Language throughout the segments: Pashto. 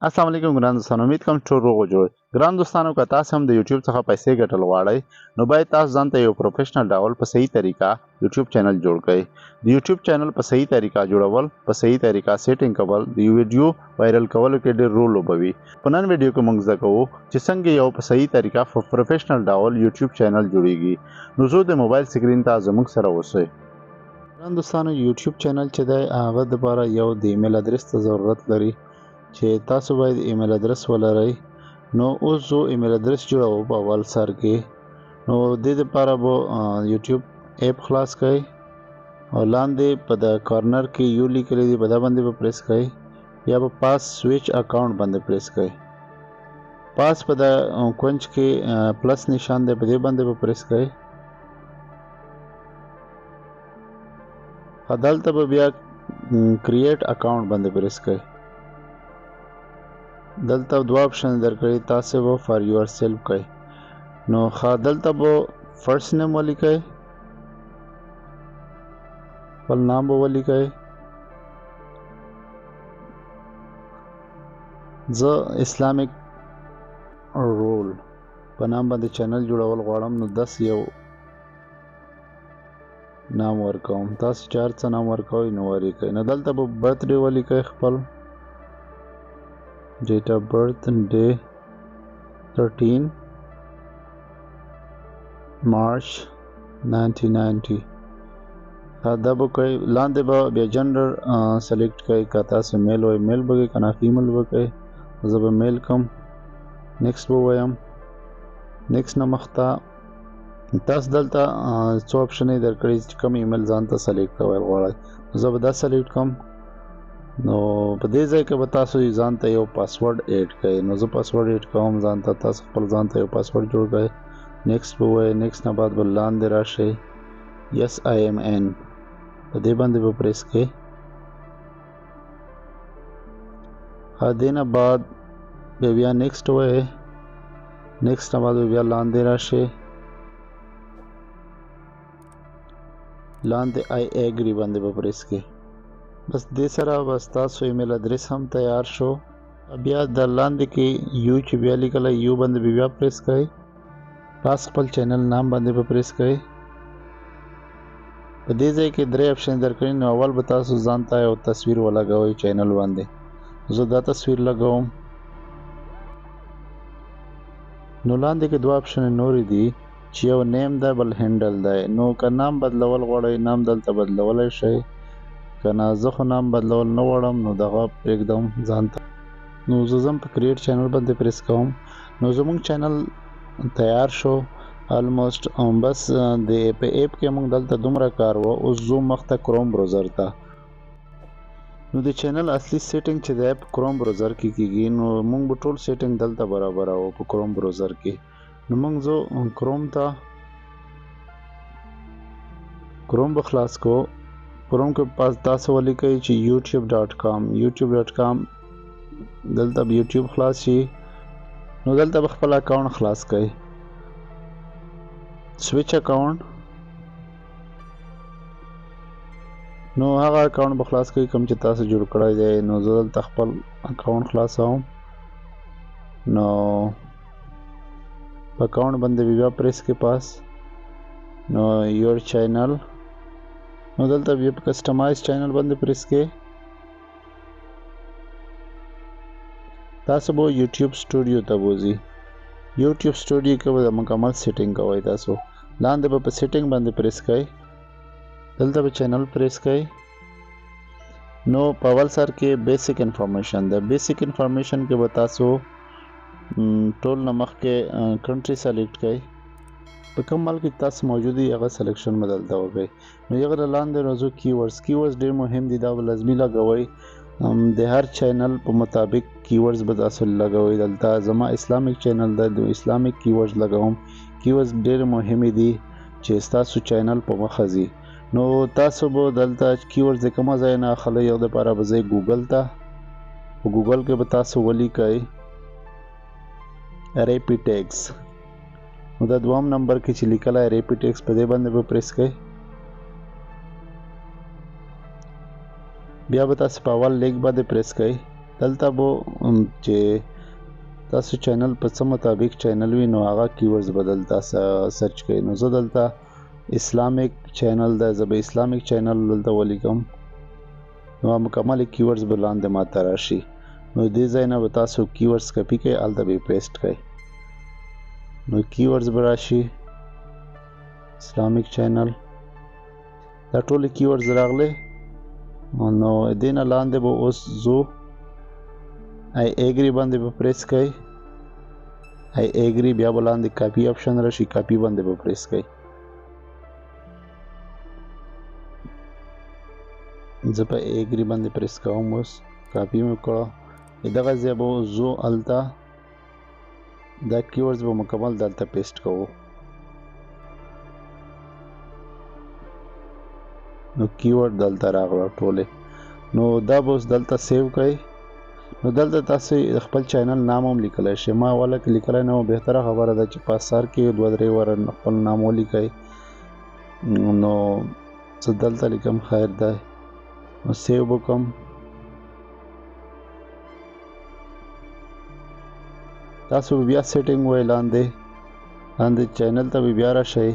السلام علیکم ګران دوستانو، امید کوم ټول روغ جوړ. ګران دوستانو، که تاسو هم د یوټیوب څخه پیسې ګټل غواړئ نو باید تاسو ځان ته یو پروفیشنل ډول په صحیح طریقه یوټیوب چینل جوړ کړئ. د یوټیوب چینل په صحیح طریقه جوړول، په صحیح طریقه سیټینګ کول د یو ویډیو وایرل کولو کې ډېر رول لوبوي. په نن ویډیو کې موږ زده کوو چې څنګه یو په صحیح طریقه په پروفیشنل ډول یوټیوب چینل جوړیږي. نو زه د موبایل سکرین ته زموږ سره اوسئ. ګران دوستانو، یوټیوب چینل چې دی هغه دپاره یو د ایمیل ادرس ته ضرورت لري چې تاسو باید ایمیل ادرس ولرئ. نو اوس زه ایمیل ادرس جوړوم په اول سر کې. نو دې دپاره به یوټیوب ایپ خلاص کړئ او لاندې په د کارنر کې یو لیکلی دی، په دا باندې به پریس کړئ یا به پاس سویچ اکاونټ باندې پریس کړئ. پاس په د کونج کې پلس نشان دی، په دې باندې به پریس کړئ. دلته به بیا کریټ اکاونټ باندې پریس کړئ. دلته دوه آپشن درکړي، تاسو به فار یور سیلف کوي. نو دلته به فرست نیم ولیکئ، خپل نام به ولیکئ. زه اسلامیک رول په نام باندې چینل جوړول غواړم، نو داس یو نام ورکوم. تاسو چې هر څه نام ورکوئ نو ولیکئ. نو دلته به برث ډے ولیکئ، خپل date of birth day 13 March 1990. دا به کوي. لاندې به بیا جنډر سلیکټ کوي، که تاسو میل وای میل به کوئ، که نه فیمیل به کوئ. زه به میل کوم. نیکسټ به وایم. نیکسټ نه مخته تاسو دلته څو آپشنې درکړي چې کوم ایمیل ځان ته سلیکټ کول غواړئ. زه به دا سلیکټ کوم. نو په دې ځای کې به تاسو ځان ته یو پاسورډ ایډ کړئ. نو زه پاسورډ ایډ کوم ځان ته، تاسو خپل ځان ته یو پاسورډ جوړ کړئ. نیکسټ به وایئ. نیکسټ نه بعد به لاندې راشئ، یس آی ایم این په دې باندې به پریس کړئ. دې نه بعد بیا نیکسټ وایئ. نیکسټ نه بعد بیا لاندې راشئ، لاندې آی ایګری باندې به پریس کړئ. بس دې سره بس تاسو ایمیل ادرس هم تیار شو. بیا د لاندې کې یو چې بیا لیکلی یو باندې بیا پریس کړئ. پاس خپل چینل نام باندې به پریس کړئ. په دې ځای کې درې آپشن درکړي. نو اول به تاسو ځان ته یو تصویر ولګوئ چینل باندې. زه دا تصویر لګوم. نو لاندې کې دوه آپشن نورې دي چې یو نیم ده، بل هینډل ده. نو که نام بدلول غواړئ نام دلته بدلولی شئ، که نه زه خو نام بدلول نه غواړم نو دغه پرېږدم ځان ته. نو زه ځم په کریټ چینل باندې پریس کوم. نو زموږ چینل تیار شو آلموسټ. بس د په ایپ کې موږ دلته دومره کار و. اوس زو مخته کروم بروزر ته. نو د چینل اصلي سیټینګ چې دی په کروم بروزر کې کیږي. نو موږ به ټول سیټینګ دلته برابرو په کروم بروزر کې. نو موږ زو کروم ته کروم به خلاص کو. کروم کې پاس تاسو ولیکئ چې youtube.com youtube.com دلته به یوټیوب خلاص شي. نو دلته به خپل اکاونټ خلاص کړئ، سویچ اکاونټ. نو هغه اکاونټ به خلاص کړئ کوم چې تاسو جوړ کړی دی. نو زه دلته خپل اکاونټ خلاصوم. نو په اکاونټ باندې بیا پریس کې پاس. نو یور چینل. نو دلته بیا په کسټمایز چینل باندې پریس کې. تاسو به یوټیوب سټوډیو ته بوځي. یوټیوب سټوډیو کې به مکمل سیټینګ کوئ. تاسو لاندې به په سیټینګ باندې پریس کړئ. دلته به چینل پریس کړئ. نو په اول سر کې بیسیک انفارمیشن ده. بیسیک انفارمیشن کې به تاسو ټول نه مخکې کنټري سلیکټ کړئ. په کوم ملک کې تاسو موجود یې هغه سلیکشن به دلته وکړئ. نو هغه لاندې راځو کیورډز. کیورډز ډېر مهم دي، دا به لازمي لګوئ. د هر چینل په مطابق کیورډز به تاسو لګوئ. دلته زما اسلامیک چینل ده، د اسلامیک کیورډز لګوم. کیورډز ډېر مهمې دي چې ستاسو چینل په مخه ځي. نو تاسو به دلته کیورډز د کومه ځای نه اخلئ. یو دپاره به ځئ ګوګل ته. په ګوګل کې به تاسو ولیکئ ریپیټیکس. نو دا دوام نمبر کې چې لیکلی ریپیټیکس په دې باندې به پریس کړئ. بیا به تاسو په اول لیک باندې پریس کړئ. دلته به چې تاسو چینل په څه مطابق چینل وي نو هغه کیورډز به دلته سرچ کوئ. نو زه دلته اسلامیک چینل ده، زه به اسلامیک چینل دلته ولیکم نو مکمل کیورډز به لاندې ماته راشي. نو دې ځای نه به تاسو کیورډز کپي کړئ، هلته به یې پیسټ کړئ. نو کیورډز به راشي اسلامیک چینل، دا ټول کیورډز راغلي. نو دې نه لاندې به اوس زو آی ایګري باندې به پریس کړئ. آی ایګري بیا به لاندې کاپي آپشن راشي، کاپي باندې به پریس کړئ. زه په ایګري باندې پریس کوم، اوس کاپي مې کړه. دغه ځای به زو هلته دا کیورډز به مکمل دلته پیسټ کوو. نو کیورډ دلته راغله ټولې. نو دا به اوس دلته سیو کړئ. نو دلته تاسو خپل چینل نام هم لیکلی شئ. ما اوله کې لیکلی نه و، بهتره خبره ده چې په سر کې 2-3 واره خپل نام ولیکئ. نو زه دلته لیکم خیر دی. نو سیو به کوم. تاسو به بیا سیټینګ وای لاندې چینل ته به بیا راشئ.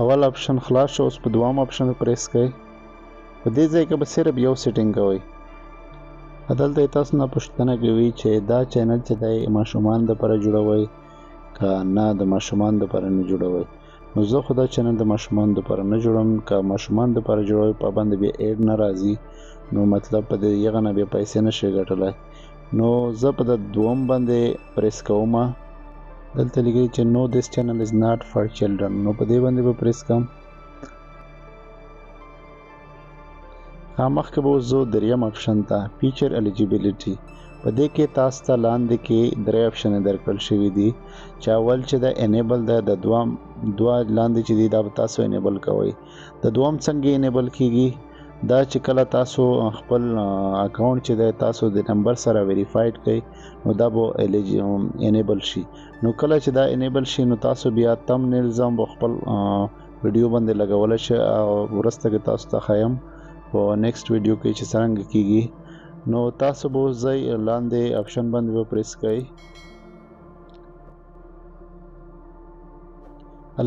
اول آپشن خلاص شو، اوس په دوام آپشن پریس کړئ. په دې ځای کې به صرف یو سیټینګ کوئ. دلته تاسو نه پوښتنه کوي چې دا چینل چې دی ماشومان دپاره جوړوئ که نه د ماشومان دپاره نه جوړوئ. نو زه خو دا چینل د ماشومان دپاره نه جوړوم. که ماشومان دپاره جوړوئ په باندې بیا ایډ نه راځي، نو مطلب په دې هغه نه بیا پیسې نشئ ګټلی. نو زه په د دوم باندې پریس کوم. دلته لیکلي چې نو دیس چینل از ناٹ فار چلډرن، نو په دې باندې به پریس کوم. مخکې به اوس زه دریم آپشن ته فیچر الیجیبیلیټي، په دې کې تاسو ته لاندې کې 3 آپشن درکړل شوي دي چې اول چې دا انیبل ده، د دوه لاندې چې دي دا به تاسو انیبل کوئ. د دوم څنګه انیبل کیږي؟ دا چې کله تاسو خپل اکاونټ چې دی تاسو د نمبر سره ویریفاید کړئ نو دا به انیبل شي. نو کله چې دا انیبل شي نو تاسو بیا تمنیلز هم خپل ویډیو باندې لګولی شئ. او وروسته کې تاسو ته ښایم په نیکسټ ویډیو کې چې څرنګه کیږي. نو تاسو به اوس ځئ لاندې آپشن باندې به پریس کړئ.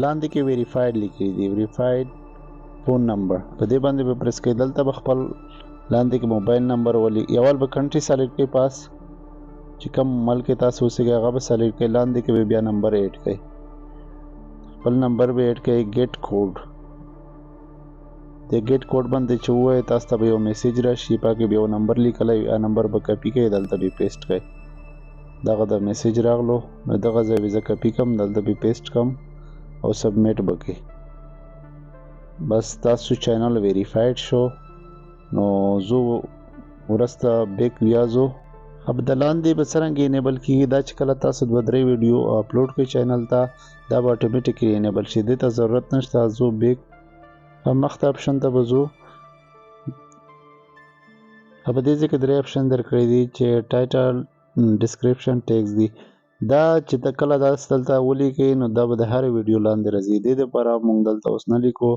لاندې کې ویریفاید لیکلي دي، ویریفاید فون نمبر، په دې باندې به پریس کړئ. دلته به خپل لاندې کې موبایل نمبر اول به کنټري سلیکټ کړئ، پاس چې کوم ملک کې تاسو اوسېږئ هغه به سلیکټ کړئ. لاندې کې به بیا نمبر ایډ کړئ، خپل نمبر به ایډ کړئ. ګیټ کوډ، د ګیټ کوډ باندې چې ووایي تاسو ته به یو میسیج راشي، په کې به یو نمبر لیکلی وي، نمبر به کپي کړئ، دلته به پیسټ کړئ. دغه د میسیج راغلو، نو دغه ځای به زه کپي کړم، دلته به پیسټ کړم او سبمیټ به کړئ. بس تاسو چینل ویریفاید شو. نو زه وروسته بیک بیا ځو. اب د لاندې به څرنګه انیبل کیږي، دا چې کله تاسو 2-3 ویډیو اپلوډ کړئ چینل ته دا به اتوماتیکلی انیبل شي، دې ته ضرورت نشته. زه بیک مخته آپشن ته به ځو. په دې ځای کې 3 آپشن درکړي دي چې ټایټل، ډسکرپشن، ټیکس دي. دا چې ته کله دلته ولیکئ نو دا به د هرې ویډیو لاندې راځي. دې دپاره موږ دلته اوس نه لیکو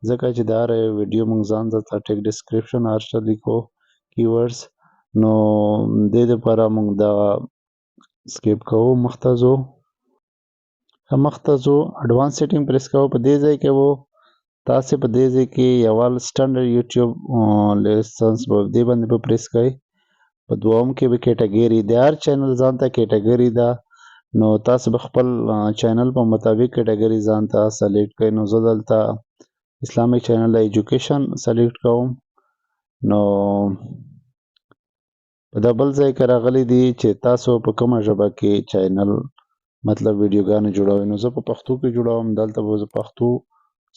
ځکه چې د هرې ویډیو موږ ځان ته ټیک ډسکرپشن هر څه لیکو کیورډز. نو دې دپاره موږ دغه سکیپ کوو، مخته ځو. مخته ځو اډوانس سیټینګ پریس کوو. په دې ځای کې و تاسو په دې ځای کې یو سټنډرډ یوټیوب لیسنس به دې باندې به پریس کړئ. په دوم کې به کیټګری د هر چینل ځان ته کیټګری ده، نو تاسو به خپل چینل په مطابق کیټګری ځان ته سلیکټ کړئ. نو زه دلته اسلامیک چینل د ایجوکیشن سلیکټ کوم. نو په دا بل ځای کې راغلی دي چې تاسو په کومه ژبه کې چینل مطلب ویډیوګانې جوړوئ. نو زه په پښتو کې جوړوم، دلته به زه پښتو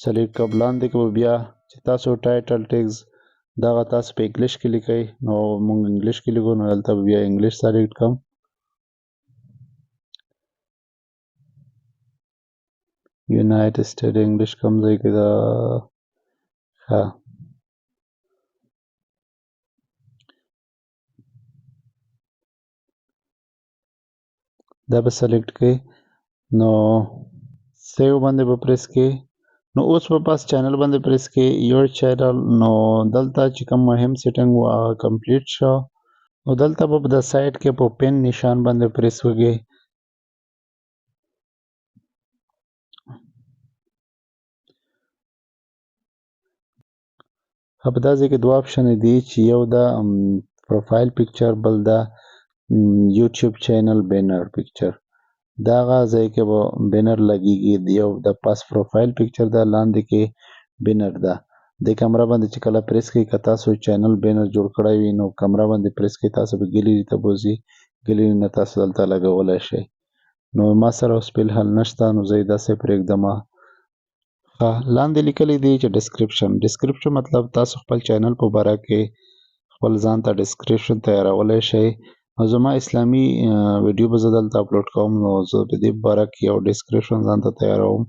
سلیکټ کوم. لاندې کې به بیا چې تاسو ټایټل، ټیکس دغه تاسو په انګلیش کې لیکئ، نو موږ انګلیش کې لیکو، نو دلته به بیا انګلیش سلیکټ کوم. یونایټډ سټیټ انګلیش کوم ځای کې ده. ښه، دا به سلیکټ کړئ. نو سیو باندې به پریس کړئ. نو اوس په پاس چینل باندې پریس کړئ، یور چینل. نو دلته چې کوم مهم سیټینګ و هغه کمپلیټ شو. نو دلته به د سایډ کې په پین نشان باندې پریس وکړئ. په دا ځای کې دوه آپشن دي چې یو دا پروفایل پکچر، بل دا یوټیوب چینل بینر پکچر. دا هغه ځای کې به بینر لګیږي، یو د پاس پروفایل پکچر دا، لاندې کې بینر ده. د کیمرا باندې چې کله پریس کوي که تاسو چینل بینر جوړ کړی وي نو کیمرا باندې پریس کوي، تاسو به ګیلري ته بوځي، ګیلري نه تاسو دلته لګولی شئ. نو ما سره اوس فلحال نشته نو زه یې داسې پرېږدمه. لاندې لیکلی دی چې ډسکرپشن مطلب تاسو خپل چینل په باره کې خپل ځان ته ډسکرپشن تیارولی شئ. نو زما اسلامي ویډیو به زه دلته اپلوډ کوم، نو زه په دې باره کې یو ډسکرپشن ځان ته تیاروم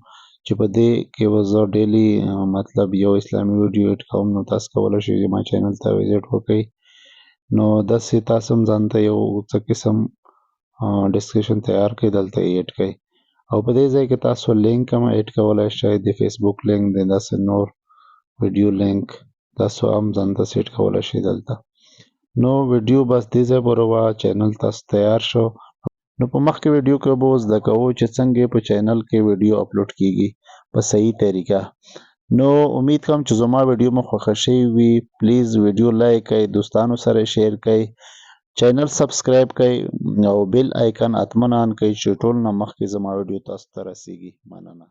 چې په دې کې به زه ډیلی مطلب یو اسلامي ویډیو ایډ کوم. نو تاسو کولی شئ زما چینل ته وزټ وکړئ. نو داسې تاسو هم ځان ته یو څه قسم ډسکرپشن تیار کړئ، دلته یې ایډ کړئ. او په دې ځای کې تاسو لینک هم ایډ کولی شئ، د فیسبوک لینک دی، داسې نور ویډیو لینک تاسو هم ځان ته سیټ کولی شئ دلته. نو ویډیو بس دې ځای پورې وه، چینل تاسو تیار شو. نو په مخکې ویډیو کې به زده کوو چې څنګه په چینل کې ویډیو اپلوډ کیږي په صحیح طریقه. نو امید کوم چې زما ویډیو مو خوښه شوې وي. پلیز ویډیو لایک کړئ، دوستانو سره شیر کړئ، چینل سبسکرایب کړئ او بیل آیکن حتما آن کړئ چې ټول نه مخکې زما ویډیو تاسو ته رسیږي. مننه.